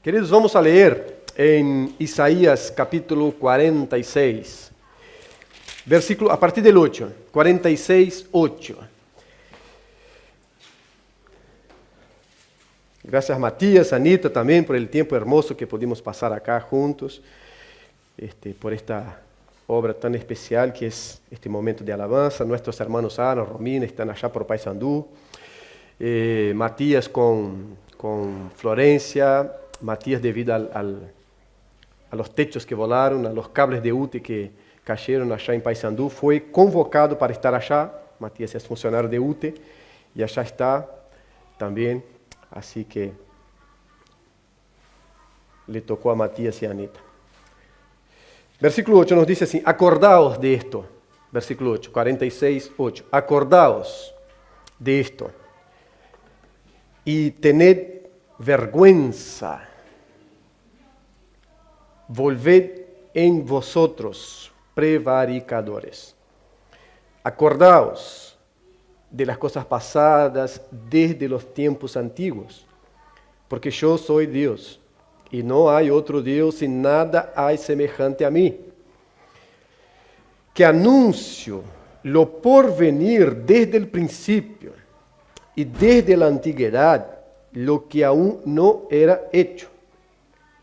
Queridos, vamos a leer en Isaías capítulo 46, versículo, a partir del 8, 46, 8. Gracias Matías, Anita también por el tiempo hermoso que pudimos pasar acá juntos, por esta obra tan especial que es este momento de alabanza. Nuestros hermanos Ana, Romina están allá por Paysandú, Matías con Florencia, Matías debido a los techos que volaron, a los cables de UTE que cayeron allá en Paysandú, fue convocado para estar allá. Matías es funcionario de UTE y allá está también, así que le tocó a Matías y a Anita. Versículo 8 nos dice así: acordaos de esto. Versículo 8, 46, 8. Acordaos de esto y tened vergüenza. Volved en vosotros, prevaricadores. Acordaos de las cosas pasadas desde los tiempos antiguos, porque yo soy Dios, y no hay otro Dios, y nada hay semejante a mí, que anuncio lo porvenir desde el principio, y desde la antigüedad lo que aún no era hecho.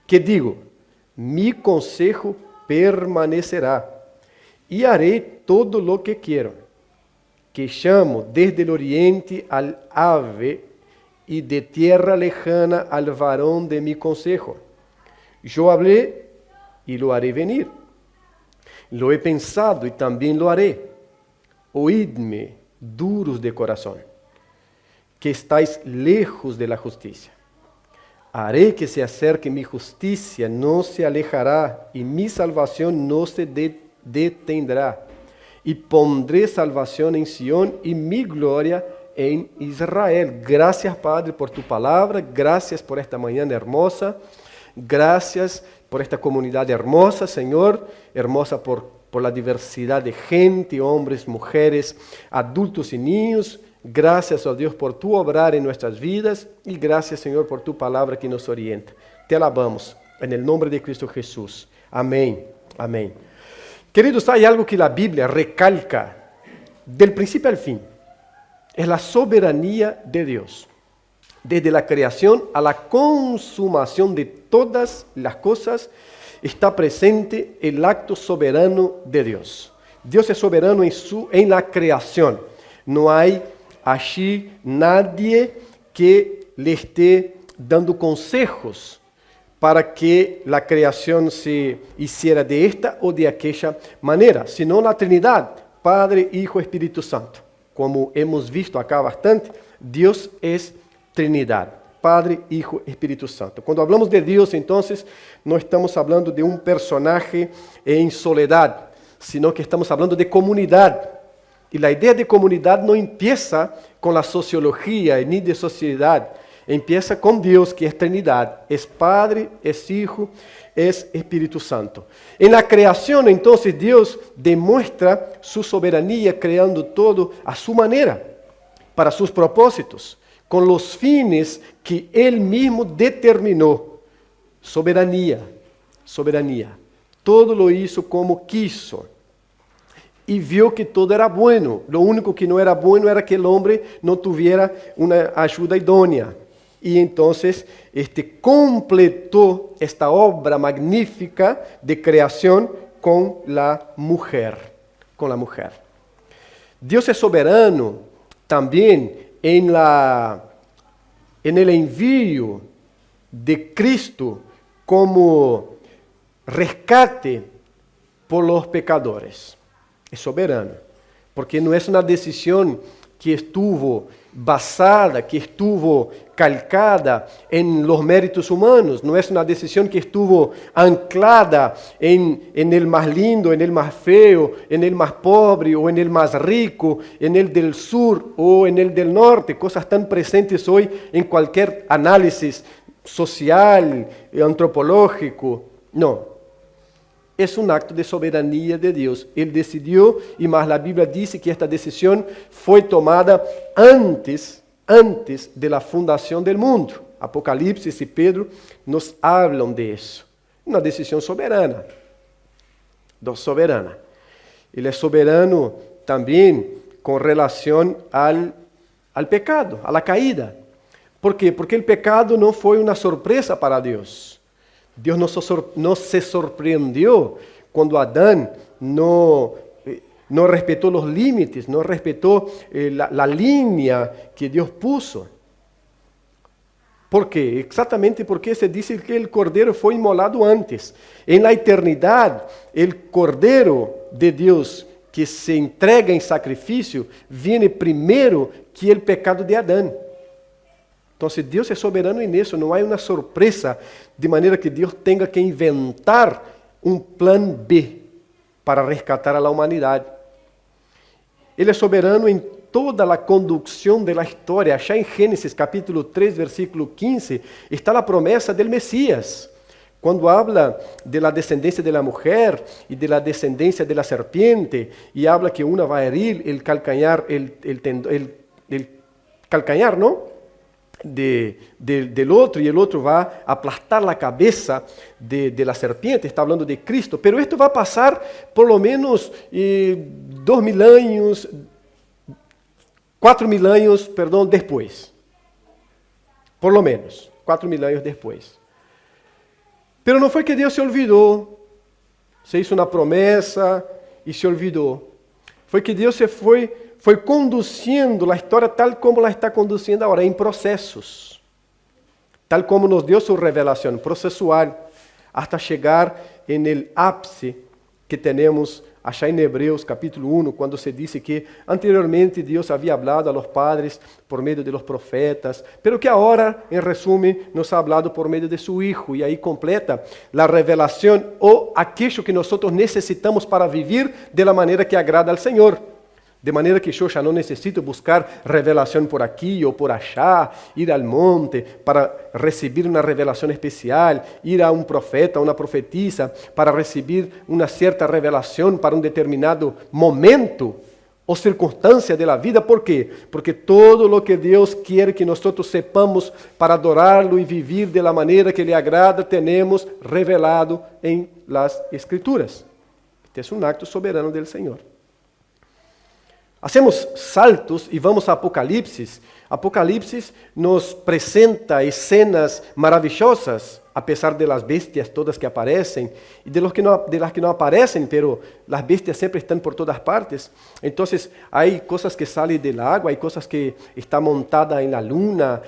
Que digo, mi consejo permanecerá, y haré todo lo que quiero, que llamo desde el oriente al ave, y de tierra lejana al varón de mi consejo. Yo hablé y lo haré venir. Lo he pensado y también lo haré. Oídme, duros de corazón, que estáis lejos de la justicia. Haré que se acerque mi justicia, no se alejará, y mi salvación no se detendrá. Y pondré salvación en Sión y mi gloria en Israel. Gracias, Padre, por tu palabra. Gracias por esta mañana hermosa. Gracias por esta comunidad hermosa, Señor. Hermosa por la diversidad de gente, hombres, mujeres, adultos y niños. Gracias, oh Dios, por tu obrar en nuestras vidas, y gracias, Señor, por tu palabra que nos orienta. Te alabamos en el nombre de Cristo Jesús. Amén. Amén. Queridos, hay algo que la Biblia recalca del principio al fin. Es la soberanía de Dios. Desde la creación a la consumación de todas las cosas está presente el acto soberano de Dios. Dios es soberano en la creación. No hay allí nadie que le esté dando consejos para que la creación se hiciera de esta o de aquella manera, sino la Trinidad, Padre, Hijo, Espíritu Santo. Como hemos visto acá bastante, Dios es Trinidad, Padre, Hijo, Espíritu Santo. Cuando hablamos de Dios, entonces, no estamos hablando de un personaje en soledad, sino que estamos hablando de comunidad. Y la idea de comunidad no empieza con la sociología ni de sociedad, empieza con Dios, que es Trinidad, es Padre, es Hijo, es Espíritu Santo. En la creación, entonces, Dios demuestra su soberanía creando todo a su manera, para sus propósitos, con los fines que Él mismo determinó. Soberanía, soberanía. Todo lo hizo como quiso. Y vio que todo era bueno. Lo único que no era bueno era que el hombre no tuviera una ayuda idónea. Y entonces completó esta obra magnífica de creación con la mujer. Con la mujer. Dios es soberano también en el envío de Cristo como rescate por los pecadores. Es soberano, porque no es una decisión que estuvo basada, que estuvo calcada en los méritos humanos, no es una decisión que estuvo anclada en el más lindo, en el más feo, en el más pobre o en el más rico, en el del sur o en el del norte, cosas tan presentes hoy en cualquier análisis social, antropológico. No. Es un acto de soberanía de Dios. Él decidió, y más la Biblia dice que esta decisión fue tomada antes de la fundación del mundo. Apocalipse e Pedro nos hablam de isso. Uma decisão soberana. Ele é soberano também com relação ao pecado, à caída. ¿Por quê? Porque o pecado não foi uma surpresa para Deus. Deus não se surpreendeu quando Adão não respeitou os límites, não respeitou a linha que Deus puso. ¿Por quê? Exatamente porque se diz que o cordeiro foi imolado antes. Em la eternidade, o cordeiro de Deus que se entrega em sacrifício viene primeiro que o pecado de Adão. Então, Deus é soberano nisso, não há uma surpresa, de maneira que Deus tenha que inventar um plano B para rescatar a humanidade. Ele é soberano em toda a condução da história. Já em Gênesis capítulo 3, versículo 15, está a promessa del Messias. Quando habla de la descendência de la mujer e de la descendência de la serpiente, e habla que uma vai herir el calcanhar, el calcanhar, ¿no? Del outro, e o outro vai aplastar a cabeça de la serpiente. Está falando de Cristo, pero esto vai passar por lo menos 2.000 anos, 4.000 anos, depois. Por lo menos 4.000 anos depois. Pero não foi que Deus se olvidou, se hizo uma promessa e se olvidou. Foi que Deus foi conduzindo a história tal como ela está conduzindo agora, em processos. Tal como nos deu sua revelação processual, hasta chegar no ápice que temos achar em Hebreus capítulo 1, quando se diz que anteriormente Deus havia hablado a los padres por meio de los profetas, pero que agora, em resumo, nos ha hablado por meio de su Hijo, e aí completa a revelação ou aquilo que nós necessitamos para viver de la maneira que agrada ao Senhor. De maneira que eu já não necessito buscar revelação por aqui ou por achá, ir ao monte para receber uma revelação especial, ir a um profeta, a uma profetisa, para receber uma certa revelação para um determinado momento ou circunstância da vida. ¿Por quê? Porque todo o que Deus quer que nós sepamos para adorá-lo e viver de la maneira que lhe agrada, temos revelado em las Escrituras. Este é um acto soberano do Senhor. Hacemos saltos e vamos a Apocalipse. Apocalipse nos apresenta escenas maravillosas, a pesar de las bestias todas que aparecem e de las que não aparecem, pero las bestias sempre estão por todas partes. Então, há coisas que saem do água, há coisas que estão montadas na luna,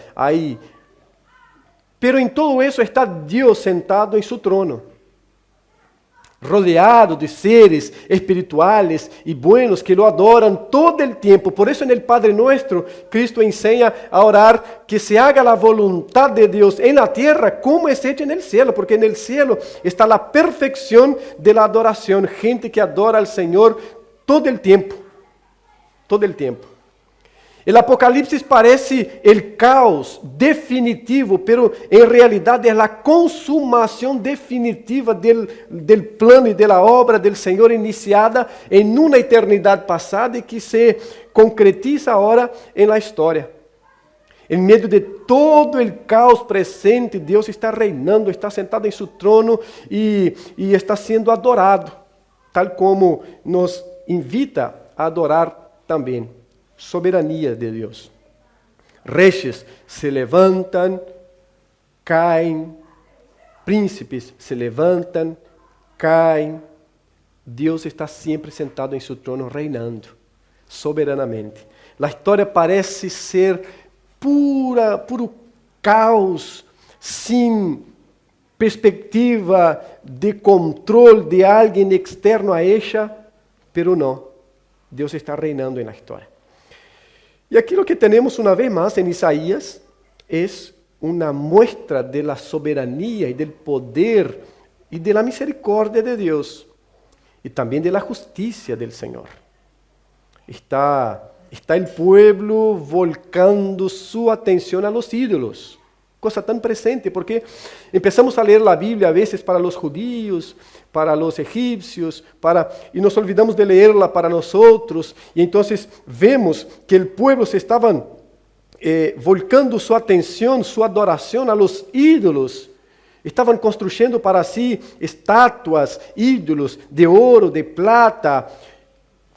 pero em todo isso está Deus sentado em seu trono, rodeado de seres espirituales y buenos que lo adoran todo el tiempo. Por eso en el Padre Nuestro, Cristo enseña a orar que se haga la voluntad de Dios en la tierra como es hecha en el cielo, porque en el cielo está la perfección de la adoración, gente que adora al Señor todo el tiempo, todo el tiempo. El Apocalipsis parece el caos definitivo, pero en realidad es la consumación definitiva del plano y de la obra del Señor iniciada en una eternidad pasada y que se concretiza ahora en la historia. En medio de todo el caos presente, Dios está reinando, está sentado en su trono y está siendo adorado, tal como nos invita a adorar también. Soberania de Deus. Reyes se levantam, caem, príncipes se levantam, caem. Deus está sempre sentado em seu trono, reinando soberanamente. A história parece ser puro caos, sem perspectiva de controle de alguém externo a ella, pero não. Deus está reinando na história. E aquilo que temos uma vez mais em Isaías é uma muestra da soberania e do poder e da misericórdia de Deus e também da justiça do Senhor. Está o pueblo volcando sua atenção a los ídolos, coisa tão presente, porque empezamos a ler a Bíblia a vezes para os judíos, para os egípcios, e nos olvidamos de leerla para nós, e então vemos que o pueblo se estavam volcando su atención, su adoración a los ídolos. Estaban construyendo para sí estatuas, ídolos de oro, de plata,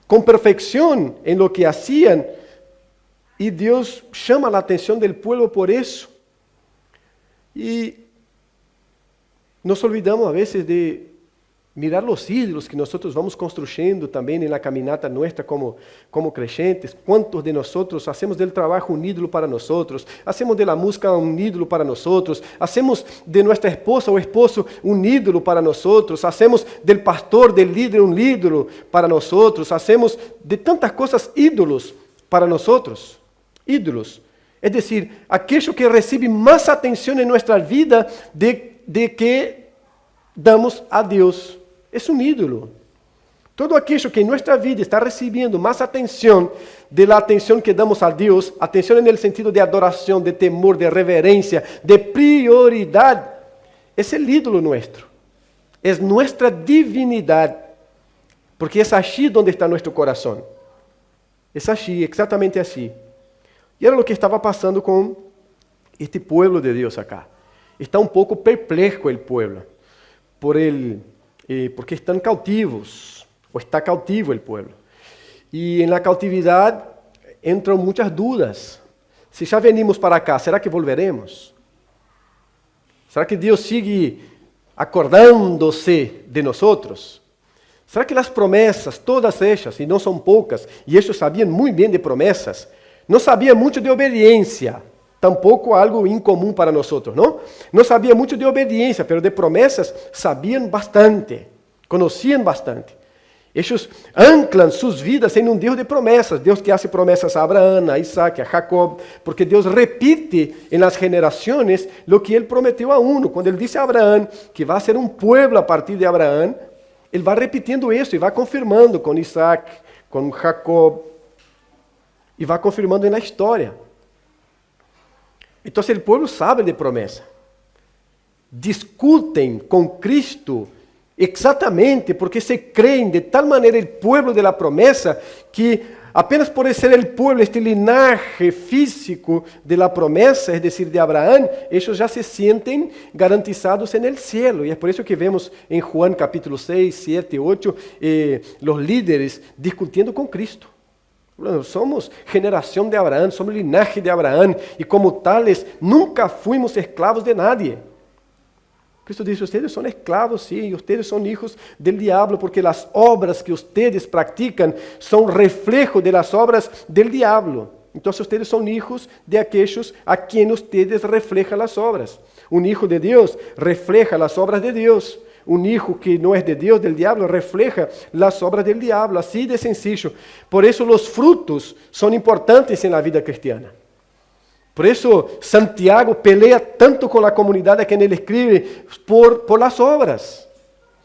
con perfección en lo que hacían. Y Dios llama la atención del pueblo por eso. Y nos olvidamos a veces de mirar los ídolos que nosotros vamos construyendo también en la caminata nuestra como creyentes. ¿Cuántos de nosotros hacemos del trabajo un ídolo para nosotros? Hacemos de la música un ídolo para nosotros. Hacemos de nuestra esposa o esposo un ídolo para nosotros. Hacemos del pastor, del líder un ídolo para nosotros. Hacemos de tantas cosas ídolos para nosotros. Ídolos. Es decir, aquello que recibe más atención en nuestra vida de que damos a Dios. Es un ídolo. Todo aquello que en nuestra vida está recibiendo más atención de la atención que damos a Dios, atención en el sentido de adoración, de temor, de reverencia, de prioridad, es el ídolo nuestro. Es nuestra divinidad. Porque es allí donde está nuestro corazón. Es allí, exactamente así. Y era lo que estaba pasando con este pueblo de Dios acá. Está un poco perplejo el pueblo porque están cautivos, o está cautivo el pueblo. Y en la cautividad entran muchas dudas. Si ya venimos para acá, ¿será que volveremos? ¿Será que Dios sigue acordándose de nosotros? ¿Será que las promesas, todas ellas, y no son pocas, y ellos sabían muy bien de promesas, no sabían mucho de obediencia? Tampoco algo incomún para nosotros, ¿no? No sabían mucho de obediencia, pero de promesas sabían bastante, conocían bastante. Ellos anclan sus vidas en un Dios de promesas, Dios que hace promesas a Abraham, a Isaac, a Jacob, porque Dios repite en las generaciones lo que Él prometió a uno. Cuando Él dice a Abraham que va a ser un pueblo a partir de Abraham, Él va repitiendo eso y va confirmando con Isaac, con Jacob, y va confirmando en la historia. Entonces el pueblo sabe de promesa. Discuten con Cristo exactamente porque se creen de tal manera el pueblo de la promesa que apenas por ser el pueblo, este linaje físico de la promesa, es decir, de Abraham, ellos ya se sienten garantizados en el cielo. Y es por eso que vemos en Juan capítulo 6, 7, 8, los líderes discutiendo con Cristo. Bueno, somos generación de Abraham, somos linaje de Abraham y como tales nunca fuimos esclavos de nadie. Cristo dice, ustedes son esclavos, sí, y ustedes son hijos del diablo porque las obras que ustedes practican son reflejo de las obras del diablo. Entonces ustedes son hijos de aquellos a quienes ustedes reflejan las obras. Un hijo de Dios refleja las obras de Dios. Un hijo que no es de Dios, del diablo, refleja las obras del diablo, así de sencillo. Por eso los frutos son importantes en la vida cristiana. Por eso Santiago pelea tanto con la comunidad a quien él escribe por las obras,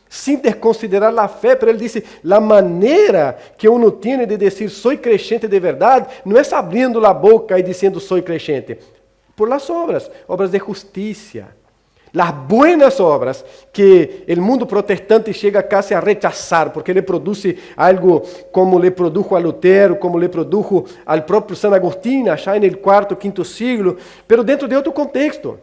sin desconsiderar la fe, pero él dice, la manera que uno tiene de decir soy creyente de verdad, no es abriendo la boca y diciendo soy creyente, por las obras, obras de justicia. Las buenas obras que el mundo protestante llega casi a rechazar, porque le produce algo como le produjo a Lutero, como le produjo al propio San Agustín, allá en el cuarto, quinto siglo, pero dentro de otro contexto.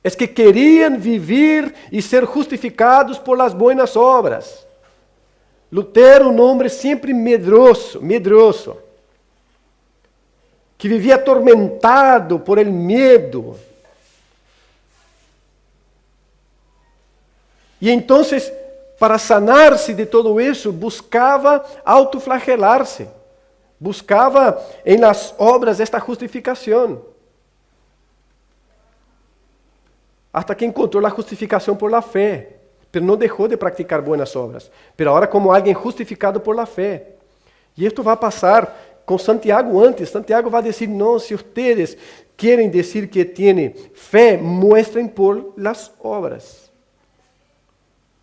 Es que querían vivir y ser justificados por las buenas obras. Lutero, un hombre siempre medroso, que vivía atormentado por el miedo. Y entonces, para sanarse de todo eso, buscaba autoflagelarse, buscaba en las obras esta justificación. Hasta que encontró la justificación por la fe, pero no dejó de practicar buenas obras. Pero ahora como alguien justificado por la fe. Y esto va a pasar con Santiago antes. Santiago va a decir, no, si ustedes quieren decir que tienen fe, muestren por las obras.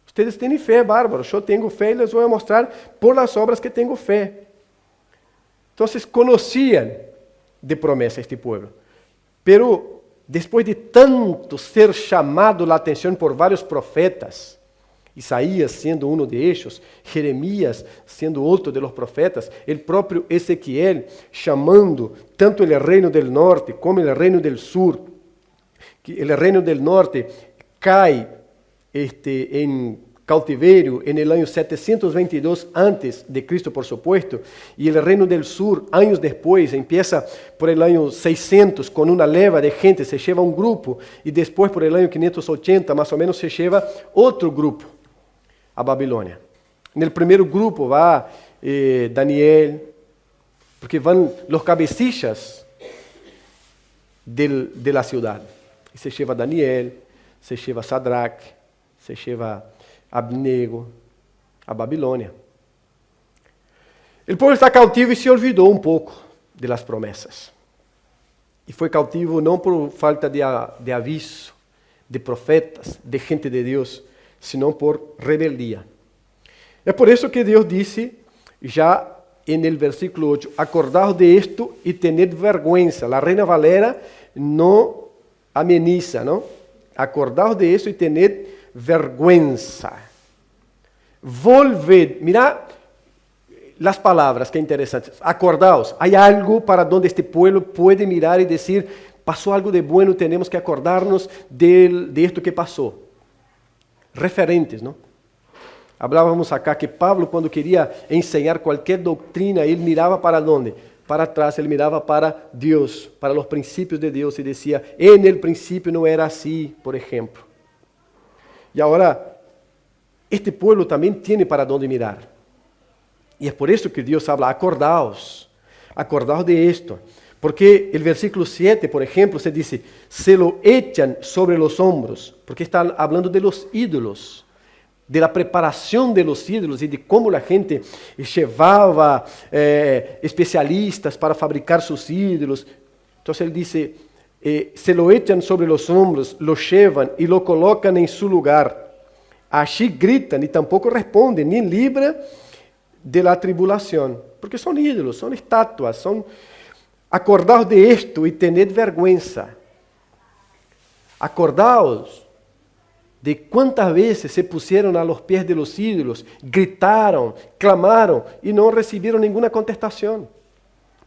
Ustedes tienen fe, bárbaro. Yo tengo fe y les voy a mostrar por las obras que tengo fe. Entonces conocían de promesa este pueblo. Pero después de tanto ser llamado la atención por varios profetas, Isaías sendo uno de ellos, Jeremías sendo outro de los profetas, el propio Ezequiel chamando tanto el reino del norte como el reino del sur, que el reino del norte cai en cautiverio en el año 722 antes de Cristo, por supuesto, y el reino del sur, años después, empieza por el año 600 con una leva de gente, se lleva un grupo, y después por el año 580 más o menos se lleva otro grupo a Babilônia. En el primer grupo va Daniel, porque van los cabecillas de la ciudad. Y se lleva Daniel, se lleva Sadrach, se lleva Abnego a Babilônia. El pueblo está cautivo y se olvidó un poco de las promesas. Y fue cautivo no por falta de aviso, de profetas, de gente de Dios, sino por rebeldía. Es por eso que Dios dice, ya en el versículo 8, acordaos de esto y tened vergüenza. La Reina Valera no ameniza, ¿no? Acordaos de eso y tened vergüenza. Volved, mira las palabras, que interesantes. Acordaos, hay algo para donde este pueblo puede mirar y decir, pasó algo de bueno, tenemos que acordarnos de esto que pasó. Referentes, ¿no? Hablábamos acá que Pablo, cuando quería enseñar cualquier doctrina, él miraba para dónde? Para atrás, él miraba para Dios, para los principios de Dios y decía, en el principio no era así, por ejemplo. Y ahora, este pueblo también tiene para dónde mirar. Y es por eso que Dios habla, acordaos de esto. Porque el versículo 7, por ejemplo, se dice, se lo echan sobre los hombros, porque está hablando de los ídolos, de la preparación de los ídolos y de cómo la gente llevaba especialistas para fabricar sus ídolos. Entonces él dice, se lo echan sobre los hombros, lo llevan y lo colocan en su lugar. Allí gritan y tampoco responden, ni libra de la tribulación, porque son ídolos, son estatuas, son... Acordaos de esto y tened vergüenza. Acordaos de cuántas veces se pusieron a los pies de los ídolos, gritaron, clamaron y no recibieron ninguna contestación.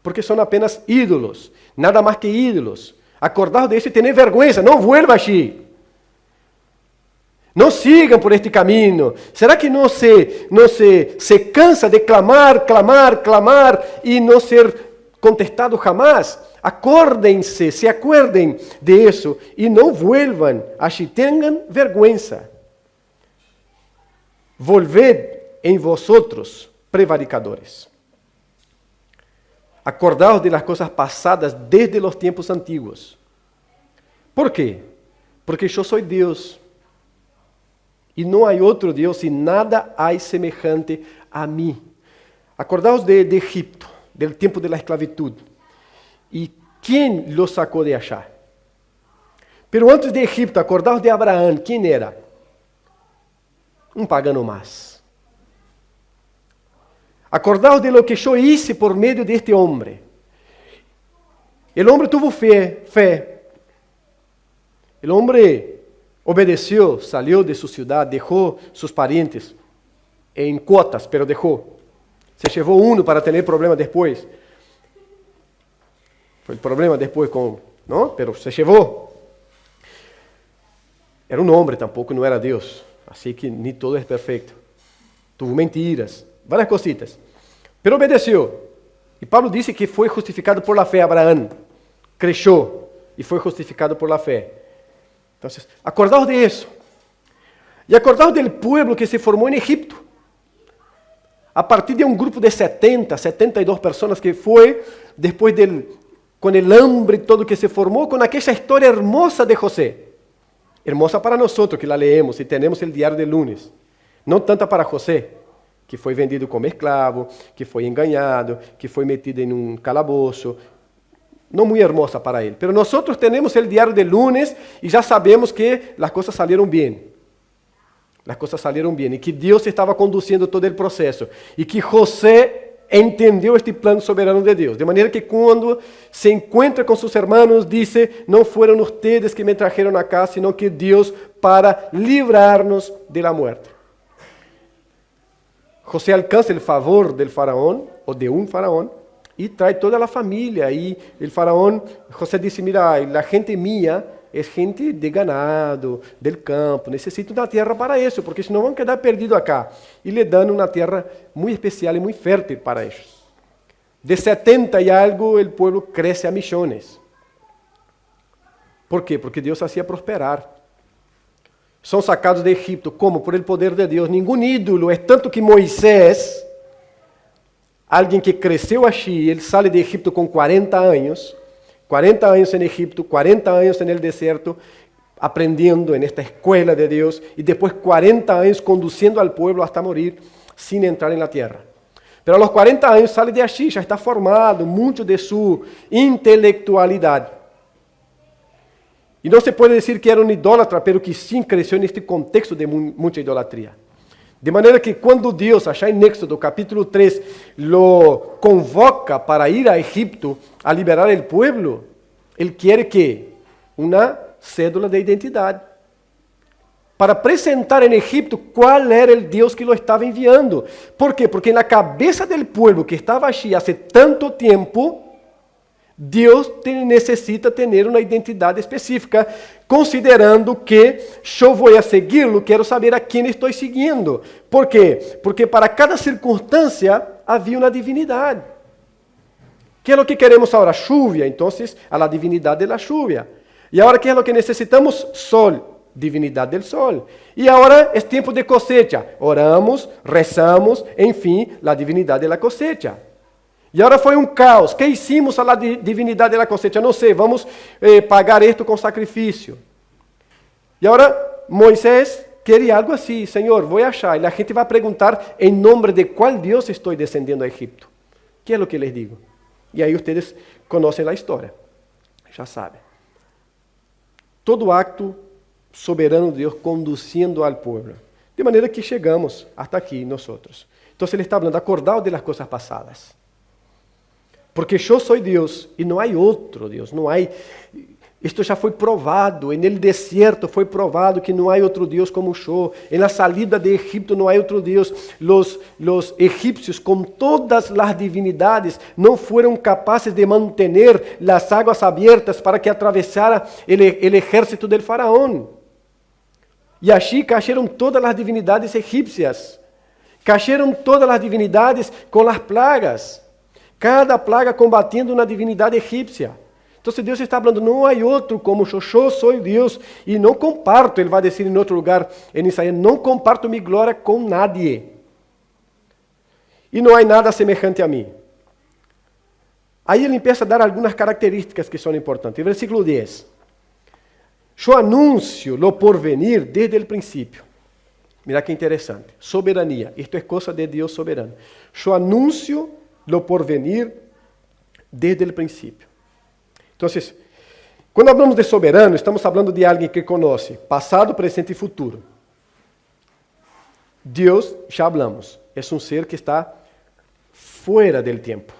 Porque son apenas ídolos, nada más que ídolos. Acordaos de eso y tened vergüenza, no vuelva allí. No sigan por este camino. ¿Será que no se cansa de clamar y no ser contestado jamás? Acórdense, se acuerden de eso y no vuelvan allí, tengan vergüenza. Volved en vosotros, prevaricadores. Acordaos de las cosas pasadas desde los tiempos antiguos. ¿Por qué? Porque yo soy Dios y no hay otro Dios y nada hay semejante a mí. Acordaos de Egipto, del tiempo de la esclavitud. ¿Y quién los sacó de allá? Pero antes de Egipto, acordaos de Abraham. ¿Quién era? Un pagano más. Acordaos de lo que yo hice por medio de este hombre. El hombre tuvo fe. El hombre obedeció, salió de su ciudad, dejó sus parientes en cuotas, pero dejó. Se llevó uno para tener problemas después. Fue el problema después ¿no? Pero se llevó. Era un hombre tampoco, no era Dios. Así que ni todo es perfecto. Tuvo mentiras, varias cositas. Pero obedeció. Y Pablo dice que fue justificado por la fe. Abraham creyó y fue justificado por la fe. Entonces, acordaos de eso. Y acordaos del pueblo que se formó en Egipto. A partir de un grupo de 72 personas que fue después con el hambre y todo que se formó, con aquella historia hermosa de José. Hermosa para nosotros que la leemos y tenemos el diario del lunes. No tanta para José, que foi vendido como esclavo, que foi engañado, que foi metido en un calabozo. No muy hermosa para él. Pero nosotros tenemos el diario del lunes y ya sabemos que las cosas salieron bien. Las cosas salieron bien y que Dios estaba conduciendo todo el proceso y que José entendió este plan soberano de Dios. De manera que cuando se encuentra con sus hermanos dice, no fueron ustedes que me trajeron acá, sino que Dios para librarnos de la muerte. José alcanza el favor del faraón o de un faraón y trae toda la familia. Y el faraón, José dice, mira, la gente mía es gente de ganado, del campo, necesito una tierra para eso, porque senão van a quedar perdidos acá. Y le dan una tierra muy especial y muy fértil para ellos. De 70 y algo, el pueblo crece a millones. ¿Por qué? Porque Dios hacía prosperar. Son sacados de Egipto. ¿Cómo? Por el poder de Dios. Ningún ídolo. Es tanto que Moisés, alguien que creció allí, él sale de Egipto con 40 años. 40 años en Egipto, 40 años en el desierto, aprendiendo en esta escuela de Dios, y después 40 años conduciendo al pueblo hasta morir sin entrar en la tierra. Pero a los 40 años sale de allí, ya está formado, mucho de su intelectualidad. Y no se puede decir que era un idólatra, pero que sí creció en este contexto de mucha idolatría. De manera que cuando Dios, allá en Éxodo capítulo 3, lo convoca para ir a Egipto a liberar el pueblo, Él quiere que una cédula de identidad. Para presentar en Egipto cuál era el Dios que lo estaba enviando. ¿Por qué? Porque en la cabeza del pueblo que estaba allí hace tanto tiempo, Deus necessita ter uma identidade específica, considerando que eu vou a segui-lo, quero saber a quem estou seguindo. ¿Por quê? Porque para cada circunstância havia uma divinidade. ¿Qué es lo que queremos ahora? Lluvia, entonces a la divinidad de la lluvia. Y ahora, ¿qué es lo que necesitamos? Sol, divinidad del sol. Y ahora es tiempo de cosecha. Oramos, rezamos, en fin, la divinidad de la cosecha. E agora foi um caos. Que hicimos a la divinidade da cosecha? Não sei, vamos pagar isto com sacrifício. E agora Moisés queria algo assim. Senhor, vou achar. E a gente vai perguntar em nome de qual Deus estou descendendo a Egipto. Que é o que les digo? E aí vocês conhecem a história. Já sabem. Todo acto soberano de Deus conduzindo ao povo. De maneira que chegamos até aqui, nós. Então ele está falando, acordado de las coisas passadas. Porque eu sou Deus e não há outro Deus, não há. Isto já foi provado, en el desierto foi provado que não há outro Deus como eu. En la salida de Egipto não há outro Deus. Los egipcios, com todas as divinidades, não foram capazes de manter as águas abertas para que atravessara el ejército del faraón. E allí cayeron todas as divinidades egipcias. Cayeron todas as divinidades com as plagas. Cada plaga combatendo uma divindade egípcia. Então Deus está falando, não há outro como eu sou Deus, e não comparto, ele vai dizer em outro lugar, em Isaías, não comparto minha glória com nadie. E não há nada semejante a mim. Aí ele começa a dar algumas características que são importantes. Versículo 10. Eu anuncio lo porvenir desde o princípio. Mira que interessante. Soberania. Isto é coisa de Deus soberano. Eu anuncio lo porvenir desde o princípio. Então, quando falamos de soberano, estamos falando de alguém que conhece passado, presente e futuro. Deus, já hablamos, é um ser que está fora do tempo,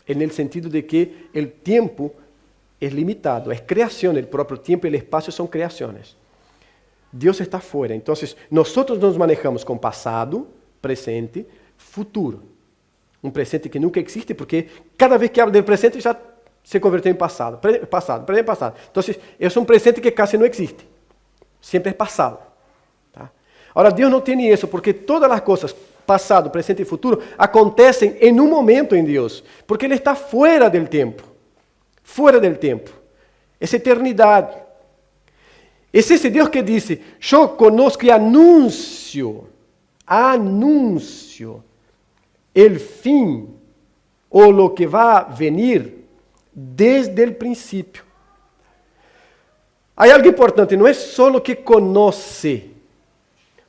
no sentido de que o tempo é limitado, é criação, o próprio tempo e o espaço são criações. Deus está fora, então nós nos manejamos com passado, presente, futuro. Um presente que nunca existe, porque cada vez que habla do presente já se converteu em passado. Passado. Então, é um presente que quase não existe. Sempre é passado. Tá? Agora, Deus não tem isso, porque todas as coisas, passado, presente e futuro, acontecem em um momento em Deus, porque Ele está fora do tempo. Fora do tempo. Essa eternidade. É esse Deus que disse, eu conosco e anuncio el fim ou lo que va a venir desde el princípio. Há algo importante, não é só o que conoce,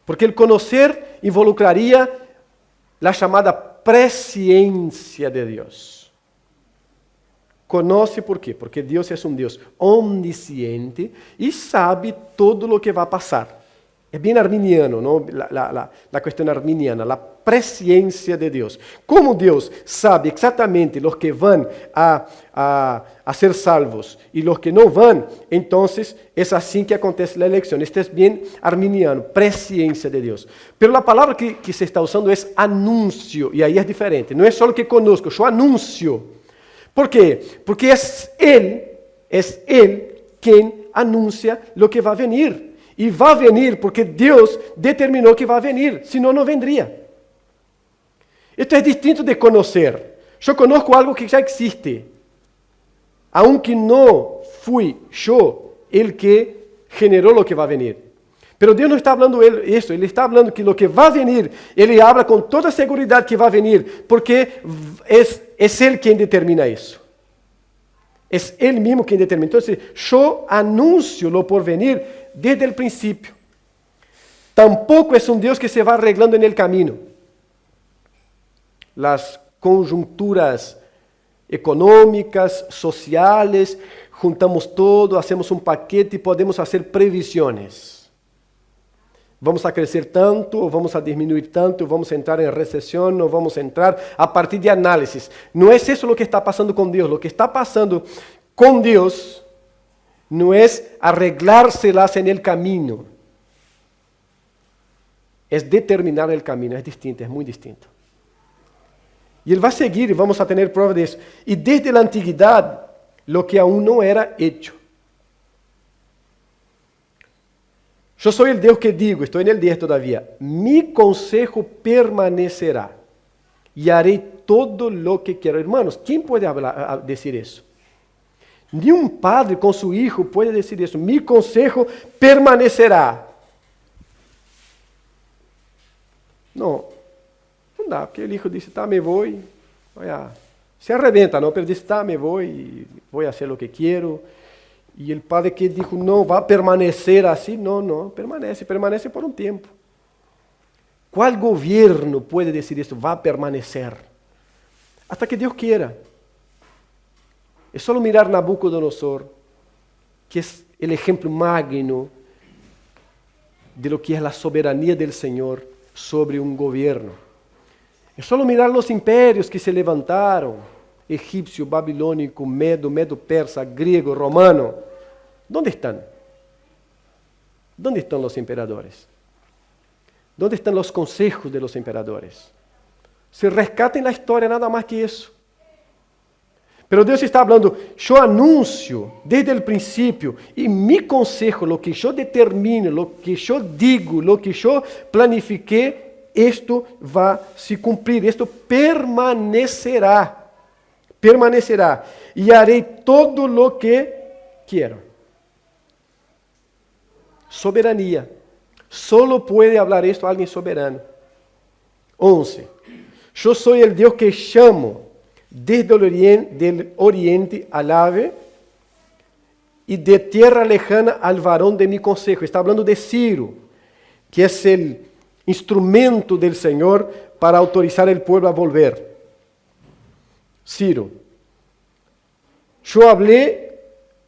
porque el conocer involucraria a chamada presciência de Deus. Conoce por quê? Porque Deus é um Deus omnisciente e sabe todo o que vai passar. Es bien arminiano, ¿no? La cuestión arminiana, la presciencia de Dios. Como Dios sabe exactamente los que van a ser salvos y los que no van, entonces es así que acontece la elección. Este es bien arminiano, presciencia de Dios. Pero la palabra que se está usando es anuncio, y ahí es diferente. No es solo que conozco, yo anuncio. ¿Por qué? Porque es Él quien anuncia lo que va a venir. Y va a venir porque Dios determinó que va a venir, senão não vendría. Esto es distinto de conocer. Yo conozco algo que ya existe, aunque no fui yo el que generó lo que va a venir. Pero Dios no está hablando eso, Él está hablando que lo que va a venir, Él habla con toda seguridad que va a venir, porque es Él quien determina eso. Es Él mismo quien determina. Entonces, yo anuncio lo por venir desde el principio. Tampoco es un Dios que se va arreglando en el camino. Las conjunturas económicas, sociales, juntamos todo, hacemos un paquete y podemos hacer previsiones. Vamos a crecer tanto, o vamos a disminuir tanto, vamos a entrar en recesión, o vamos a entrar a partir de análisis. No es eso lo que está pasando con Dios. Lo que está pasando con Dios no es arreglárselas en el camino. Es determinar el camino, es distinto, es muy distinto. Y Él va a seguir y vamos a tener prueba de eso. Y desde la antigüedad, lo que aún no era hecho. Yo soy el Dios que digo, estoy en el 10 todavía, mi consejo permanecerá y haré todo lo que quiero. Hermanos, ¿quién puede decir eso? Ni un padre con su hijo puede decir eso. Mi consejo permanecerá. No dá, porque el hijo dice, me voy, se arrebenta, ¿no? Pero dice, me voy a hacer lo que quiero. Y el padre que dijo, no, va a permanecer así, no, permanece por un tiempo. ¿Cuál gobierno puede decir esto? Va a permanecer. Hasta que Dios quiera. Es solo mirar Nabucodonosor, que es el ejemplo magno de lo que es la soberanía del Señor sobre un gobierno. Es solo mirar los imperios que se levantaron, egipcio, babilónico, medo-persa, griego, romano. ¿Dónde están? ¿Dónde están los emperadores? ¿Dónde están los consejos de los emperadores? Se rescata en la historia nada más que eso. Pero Deus está falando, eu anuncio desde o princípio e mi consejo, lo que eu determino, lo que eu digo, lo que eu planifiquei, esto vai se cumprir, esto permanecerá, e harei todo lo que quero. Soberania. Solo puede hablar esto alguém soberano. 11. Eu sou o Deus que chamo desde el oriente al ave y de tierra lejana al varón de mi consejo. Está hablando de Ciro, que es el instrumento del Señor para autorizar al pueblo a volver. Ciro, yo hablé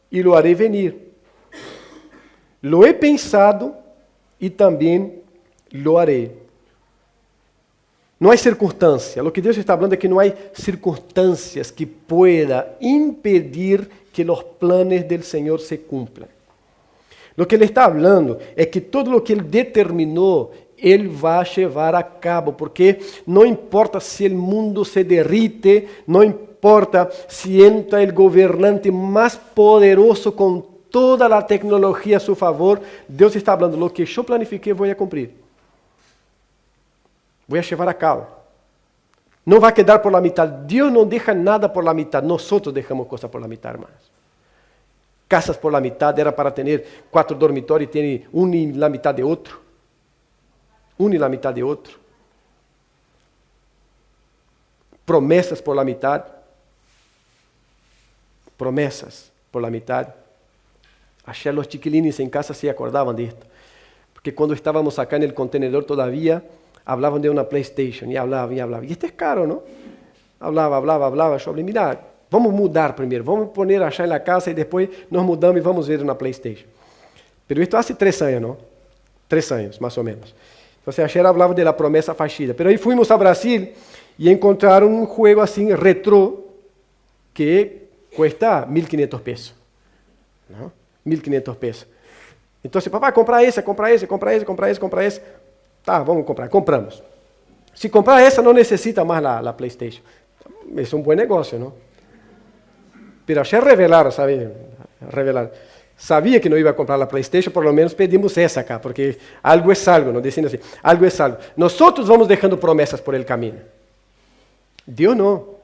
y lo haré venir. Lo he pensado y también lo haré. No hay circunstancia. Lo que Dios está hablando es que no hay circunstancias que pueda impedir que los planes del Señor se cumplan. Lo que Él está hablando es que todo lo que Él determinó, Él va a llevar a cabo, porque no importa si el mundo se derrite, no importa si entra el gobernante más poderoso con toda la tecnología a su favor, Dios está hablando, lo que yo planifiqué voy a cumplir. Voy a llevar a cabo. No va a quedar por la mitad. Dios no deja nada por la mitad. Nosotros dejamos cosas por la mitad, hermanos. Casas por la mitad era para tener 4 dormitorios y tiene uno y la mitad de otro. Uno y la mitad de otro. Promesas por la mitad. Promesas por la mitad. Ayer los chiquilines en casa se acordaban de esto. Porque cuando estábamos acá en el contenedor todavía, hablaban de una PlayStation y hablaban. Y este es caro, ¿no? Hablaba. Yo hablé, mira, vamos a mudar primero, vamos a poner allá en la casa y después nos mudamos y vamos a ver una PlayStation. Pero esto hace 3 años, ¿no? 3 años, más o menos. Entonces ayer hablaba de la promesa fallida. Pero ahí fuimos a Brasil y encontraron un juego así retro que cuesta 1.500 pesos. ¿No? 1.500 pesos. Entonces, papá, compra esa. Tá, vamos comprar. Compramos. Si comprar esa, no necesita más la PlayStation. Es un buen negocio, ¿no? Pero ayer revelaron, ¿sabe? Revelaron. Sabía que no iba a comprar la PlayStation, por lo menos pedimos esa acá, porque algo es algo, ¿no? Diciendo así, algo es algo. Nosotros vamos dejando promesas por el camino. Dios no.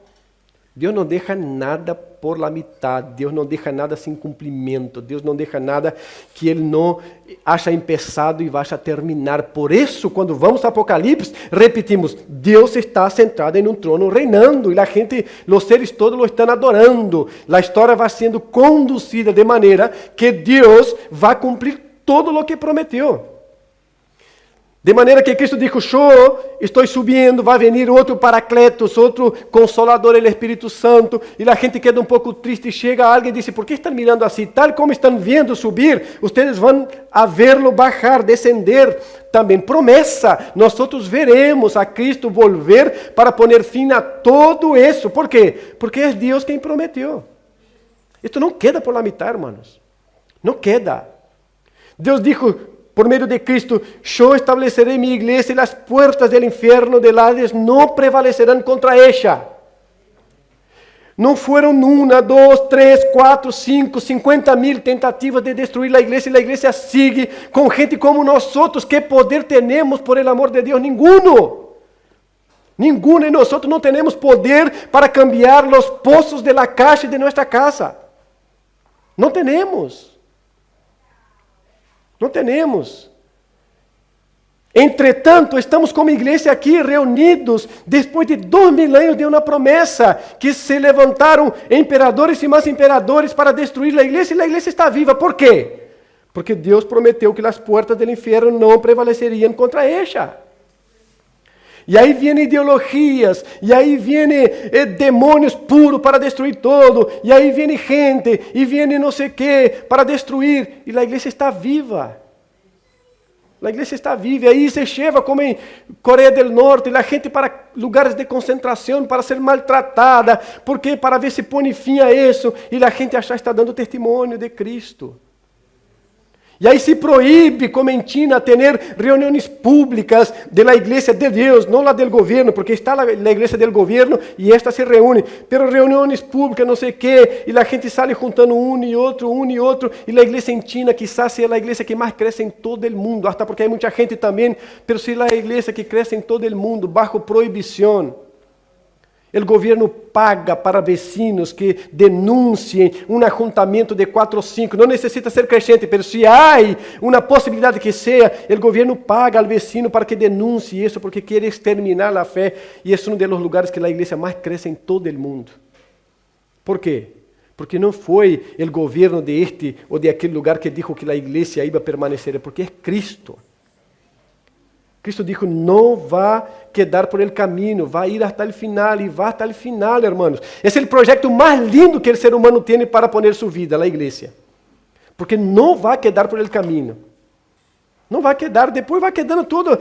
Dios no deja nada por la mitad, Dios no deja nada sin cumprimento, Deus não deja nada que Ele não haya empezado e vaya a terminar. Por isso, quando vamos a Apocalipse, repetimos, Deus está sentado em um trono reinando e a gente, os seres todos lo estão adorando. A história vai sendo conduzida de maneira que Deus vai cumprir todo o que prometeu. De maneira que Cristo dijo, yo estoy subiendo, va a venir otro Paracletos, otro Consolador, el Espíritu Santo, y la gente queda un poco triste y llega alguien y dice, ¿por qué están mirando así? Tal como están viendo subir, ustedes van a verlo bajar, descender. También promesa, nosotros veremos a Cristo volver para poner fin a todo eso. ¿Por qué? Porque es Dios quien prometió. Esto no queda por la mitad, hermanos. No queda. Deus dijo, por meio de Cristo, eu estabelecerei minha igreja e as portas do inferno del Hades não prevalecerão contra ella. Não foram 1, 2, 3, 4, 5, 50 mil tentativas de destruir a igreja e a igreja sigue com gente como nós. Que poder temos por el amor de Deus? Ninguno. Ninguno, e nós não temos poder para cambiar os pozos de la caixa de nossa casa. Não temos. Não temos. Entretanto, estamos como igreja aqui reunidos depois de 2000 anos de uma promessa que se levantaram imperadores e mais imperadores para destruir a igreja e a igreja está viva. Por quê? Porque Deus prometeu que as portas do inferno não prevaleceriam contra ela. E aí vêm ideologias, e aí vêm demônios puros para destruir todo, e aí vem gente, e vem não sei o que para destruir, e a igreja está viva. A igreja está viva, e aí se lleva como em Coreia do Norte, a gente para lugares de concentração, para ser maltratada, porque para ver se põe fim a isso, e a gente já está dando testemunho de Cristo. E aí se proíbe, como em China, ter reuniões públicas da igreja de Deus, não lá do governo, porque está a igreja do governo e esta se reúne, pero reuniões públicas, não sei o quê, e a gente sai juntando um e outro, e a igreja em China quizás seja a igreja que mais cresce em todo o mundo, até porque há muita gente também, pero se a igreja que cresce em todo o mundo, bajo proibição. O governo paga para vecinos que denunciem um ajuntamento de 4 ou 5. Não necessita ser crente, mas se há uma possibilidade que seja, o governo paga ao vecino para que denuncie isso, porque quer exterminar a fé. E esse é um dos lugares que a igreja mais cresce em todo o mundo. Por quê? Porque não foi o governo de este ou de aquele lugar que dijo que a igreja ia permanecer, porque é Cristo. Cristo dijo, não vai quedar por el caminho, vai ir até o final, e vai até o final, hermanos. Esse é o projeto mais lindo que o ser humano tem para poner sua vida, a igreja. Porque não vai quedar por el caminho. Não vai quedar, depois vai quedando todas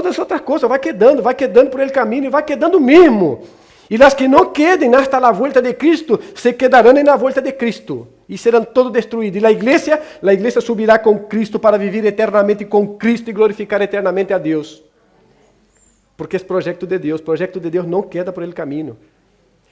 as outras coisas, vai quedando por el caminho, e vai quedando mesmo. E as que não quedem hasta a volta de Cristo, se quedarão na volta de Cristo. E serão todos destruídos. E a igreja subirá com Cristo para viver eternamente com Cristo e glorificar eternamente a Deus. Porque é projeto de Deus não queda por el caminho.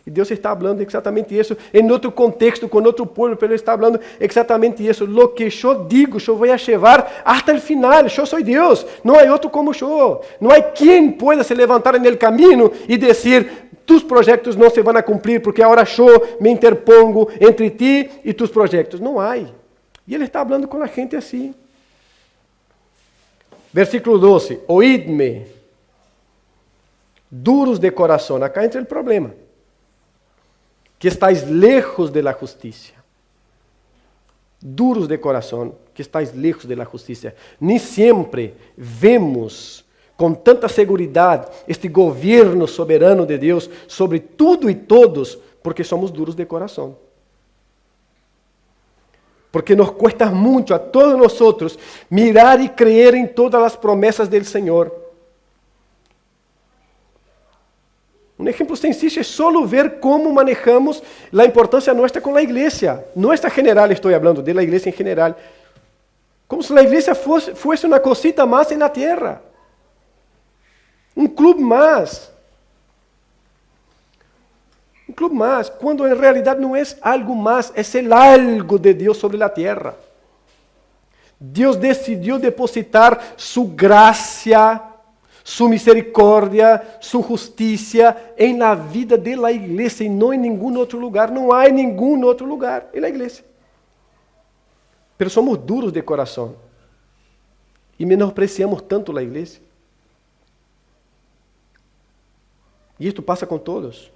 E Deus está falando exatamente isso, em outro contexto, com outro povo, mas Ele está falando exatamente isso. Lo que eu digo, eu vou levar hasta el final. Eu sou Deus, não há outro como eu. Não há quem pueda se levantar en el caminho e dizer, tus projetos não se vão a cumprir, porque agora eu me interpongo entre ti e tus projetos. Não há. E Ele está falando com a gente assim. Versículo 12. Oídme, duros de coração. Acá entra o problema. Que estáis lejos de la justicia. Duros de coração, que estáis lejos de la justicia. Nem sempre vemos com tanta seguridade este governo soberano de Deus sobre tudo e todos, porque somos duros de coração. Porque nos cuesta mucho a todos nosotros mirar y creer en todas las promesas del Señor. Un ejemplo sencillo es solo ver cómo manejamos la importancia nuestra con la iglesia. Nuestra general, estoy hablando de la iglesia en general. Como si la iglesia fuese una cosita más en la tierra. Un club más. Un club más, cuando en realidad no es algo más, es el algo de Dios sobre la tierra. Dios decidió depositar su gracia, su misericordia, su justicia en la vida de la iglesia y no en ningún otro lugar. No hay ningún otro lugar en la iglesia. Pero somos duros de corazón y menospreciamos tanto la iglesia. Y esto pasa con todos.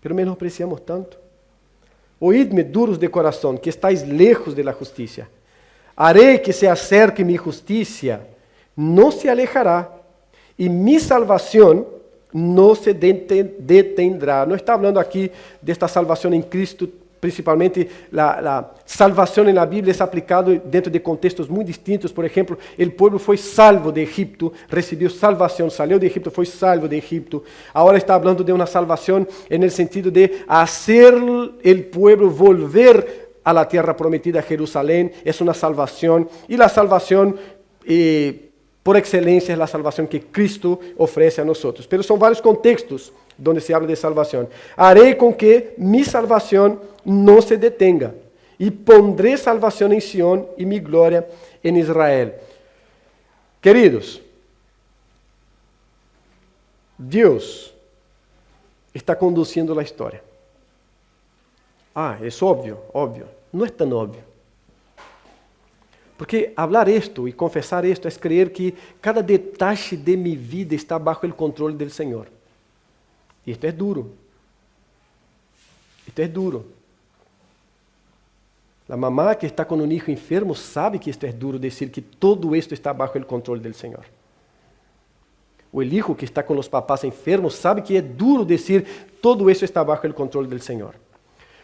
Pero menospreciamos tanto. Oídme, duros de corazón, que estáis lejos de la justicia. Haré que se acerque mi justicia, no se alejará, y mi salvación no se detendrá. No está hablando aquí de esta salvación en Cristo. Principalmente la salvación en la Biblia es aplicado dentro de contextos muy distintos. Por ejemplo, el pueblo fue salvo de Egipto, recibió salvación, salió de Egipto, fue salvo de Egipto. Ahora está hablando de una salvación en el sentido de hacer el pueblo volver a la tierra prometida, Jerusalén. Es una salvación, y la salvación por excelencia es la salvación que Cristo ofrece a nosotros. Pero son varios contextos donde se habla de salvación. Haré con que mi salvación no se detenga, y pondré salvación en Sión y mi gloria en Israel. Queridos, Dios está conduciendo la historia. Es obvio. No es tan obvio. Porque hablar esto y confesar esto es creer que cada detalle de mi vida está bajo el control del Señor. Y esto es duro. Esto es duro. La mamá que está con un hijo enfermo sabe que esto es duro, decir que todo esto está bajo el control del Señor. O el hijo que está con los papás enfermos sabe que es duro decir todo eso está bajo el control del Señor.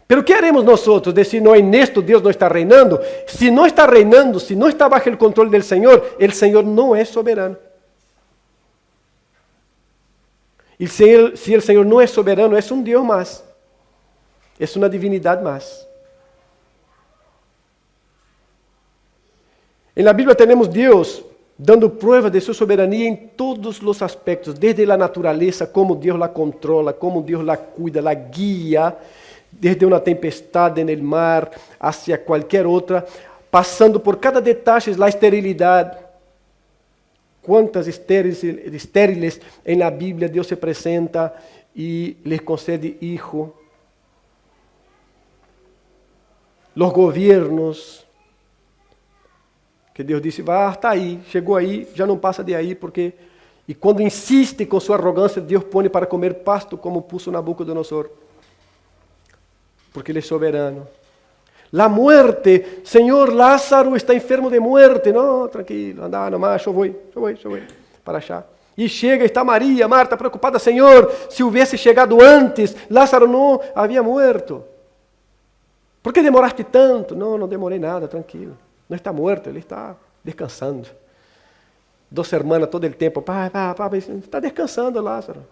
Pero ¿qué haremos nosotros? Decir, no, en esto Dios no está reinando. Si no está reinando, si no está bajo el control del Señor, el Señor no es soberano. Y si el Señor no es soberano, es un Dios más. Es una divinidad más. En la Biblia tenemos Dios dando prueba de su soberanía en todos los aspectos, desde la naturaleza, cómo Dios la controla, cómo Dios la cuida, la guía, desde una tempestad en el mar hacia cualquier otra, pasando por cada detalle, la esterilidad. Cuántas estériles en la Biblia Dios se presenta y les concede hijo. Los gobiernos, que Deus disse, está aí, chegou aí, já não passa de aí, porque... E quando insiste com sua arrogância, Deus põe para comer pasto, como puso Nabucodonosor. Porque Ele é soberano. La muerte, Senhor, Lázaro está enfermo de muerte. Não, tranquilo, anda nomás, eu vou, para achar. E chega, está Maria, Marta, preocupada, Senhor, se houvesse chegado antes, Lázaro não havia muerto. Por que demoraste tanto? Não demorei nada, tranquilo. Não está muerto, ele está descansando. 2 semanas todo o tempo, pai, está descansando, Lázaro.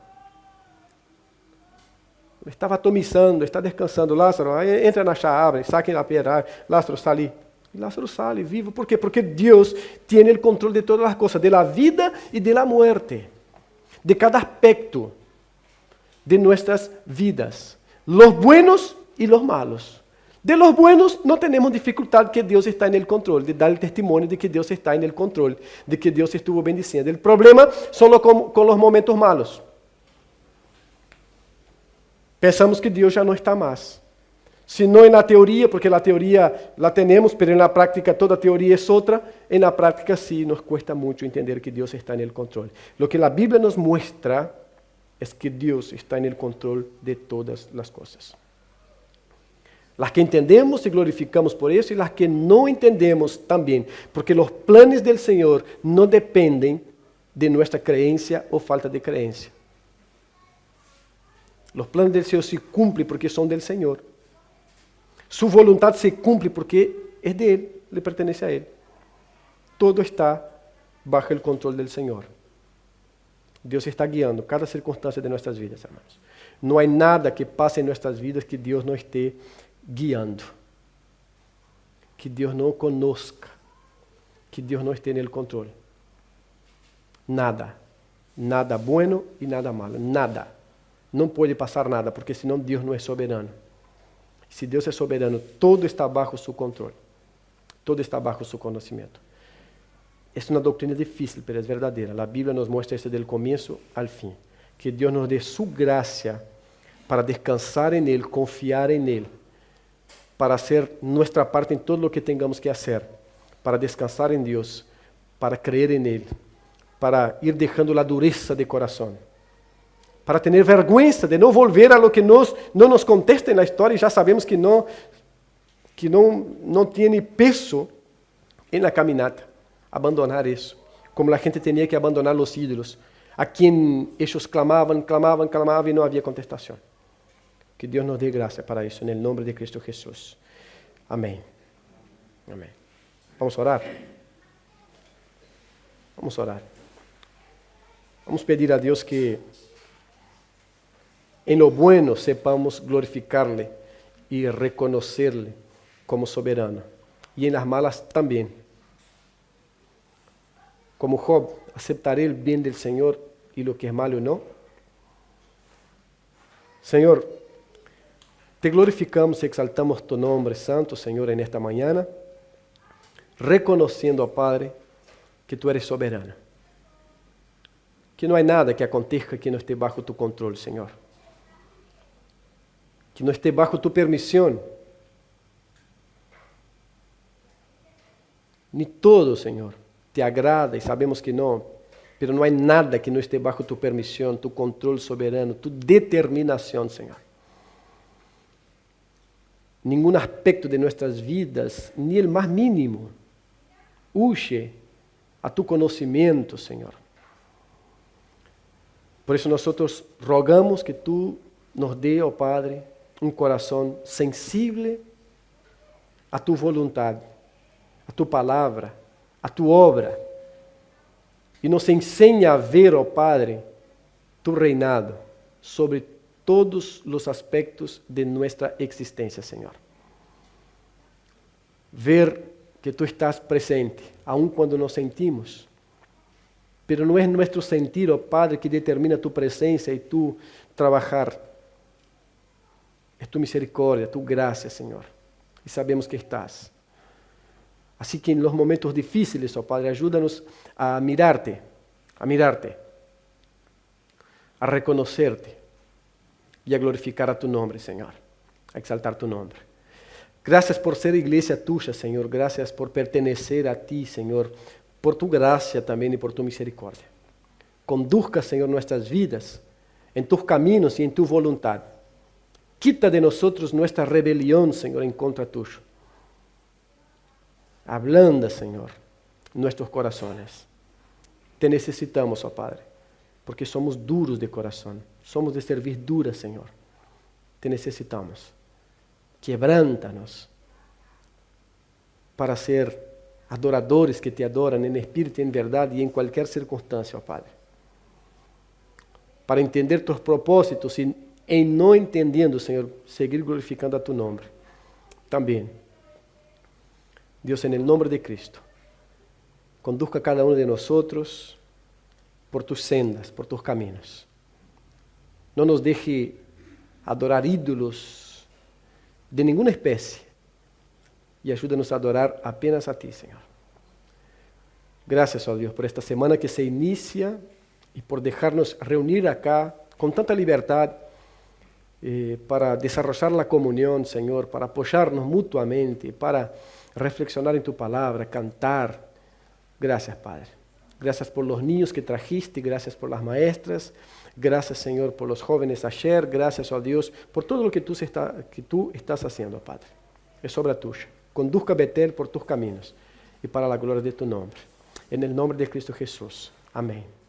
Ele estava atomizando, está descansando, Lázaro, entra na chave, saque na pedra, Lázaro, sale. E Lázaro sale vivo, ¿por quê? Porque Deus tem o controle de todas as coisas, de la vida e de la muerte, de cada aspecto de nuestras vidas, los buenos y los malos. De los buenos no tenemos dificultad que Dios está en el control, de dar el testimonio de que Dios está en el control, de que Dios estuvo bendiciendo. El problema son con los momentos malos. Pensamos que Dios ya no está más. Si no en la teoría, porque la teoría la tenemos, pero en la práctica toda teoría es otra, en la práctica sí nos cuesta mucho entender que Dios está en el control. Lo que la Biblia nos muestra es que Dios está en el control de todas las cosas. Las que entendemos y glorificamos por eso, y las que no entendemos también, porque los planes del Señor no dependen de nuestra creencia o falta de creencia. Los planes del Señor se cumplen porque son del Señor. Su voluntad se cumple porque es de Él, le pertenece a Él. Todo está bajo el control del Señor. Dios está guiando cada circunstancia de nuestras vidas, hermanos. No hay nada que pase en nuestras vidas que Dios no esté guiando, que Dios no conozca, que Dios no esté en el control. Nada, nada bueno y nada malo, nada. No puede pasar nada, porque senão Dios no es soberano. Si Dios es soberano, todo está bajo su control, todo está bajo su conocimiento. Es una doctrina difícil, pero es verdadera. La Biblia nos muestra eso del comienzo al fin. Que Dios nos dé su gracia para descansar en Él, confiar en Él, para hacer nuestra parte en todo lo que tengamos que hacer, para descansar en Dios, para creer en Él, para ir dejando la dureza de corazón, para tener vergüenza de no volver a lo que no nos contesta en la historia y ya sabemos que no tiene peso en la caminata. Abandonar eso, como la gente tenía que abandonar los ídolos, a quien ellos clamaban y no había contestación. Que Dios nos dé gracia para eso, en el nombre de Cristo Jesús. Amén. Amén. Vamos a orar. Vamos a orar. Vamos a pedir a Dios que en lo bueno sepamos glorificarle y reconocerle como soberano. Y en las malas también. Como Job, ¿aceptaré el bien del Señor y lo que es malo no? Señor, te glorificamos y exaltamos tu nombre santo, Señor, en esta mañana, reconociendo, Padre, que tú eres soberano. Que no hay nada que acontezca que no esté bajo tu control, Señor. Que no esté bajo tu permisión. Ni todo, Señor, te agrada y sabemos que no, pero no hay nada que no esté bajo tu permisión, tu control soberano, tu determinación, Señor. Ningún aspecto de nuestras vidas, ni el más mínimo, huye a tu conocimiento, Señor. Por eso nosotros rogamos que tú nos dé, oh Padre, un corazón sensible a tu voluntad, a tu palabra, a tu obra, e nos enseña a ver, oh Padre, tu reinado sobre todos os aspectos de nossa existência, Senhor. Ver que tu estás presente, aun quando nos sentimos, pero não é nosso sentir, oh Padre, que determina tu presença e tu trabalhar. É tu misericórdia, tu graça, Senhor. E sabemos que estás. Así que en los momentos difíciles, oh Padre, ayúdanos a mirarte, a reconocerte y a glorificar a tu nombre, Señor, a exaltar tu nombre. Gracias por ser iglesia tuya, Señor, gracias por pertenecer a ti, Señor, por tu gracia también y por tu misericordia. Conduzca, Señor, nuestras vidas en tus caminos y en tu voluntad. Quita de nosotros nuestra rebelión, Señor, en contra tuyo. Ablanda, Señor, nuestros corazones. Te necesitamos, oh Padre, porque somos duros de corazón. Somos de servir Señor. Te necesitamos. Quebrántanos para ser adoradores que te adoran en espíritu y en verdad y en cualquier circunstancia, oh Padre. Para entender tus propósitos y en no entendiendo, Señor, seguir glorificando a tu nombre. También, Dios, en el nombre de Cristo, conduzca a cada uno de nosotros por tus sendas, por tus caminos. No nos deje adorar ídolos de ninguna especie y ayúdanos a adorar apenas a ti, Señor. Gracias, oh Dios, por esta semana que se inicia y por dejarnos reunir acá con tanta libertad para desarrollar la comunión, Señor, para apoyarnos mutuamente, para reflexionar en tu palabra, cantar. Gracias, Padre. Gracias por los niños que trajiste, gracias por las maestras, gracias, Señor, por los jóvenes ayer, gracias, oh Dios, por todo lo que tú estás haciendo, Padre. Es obra tuya. Conduzca a Betel por tus caminos y para la gloria de tu nombre. En el nombre de Cristo Jesús. Amén.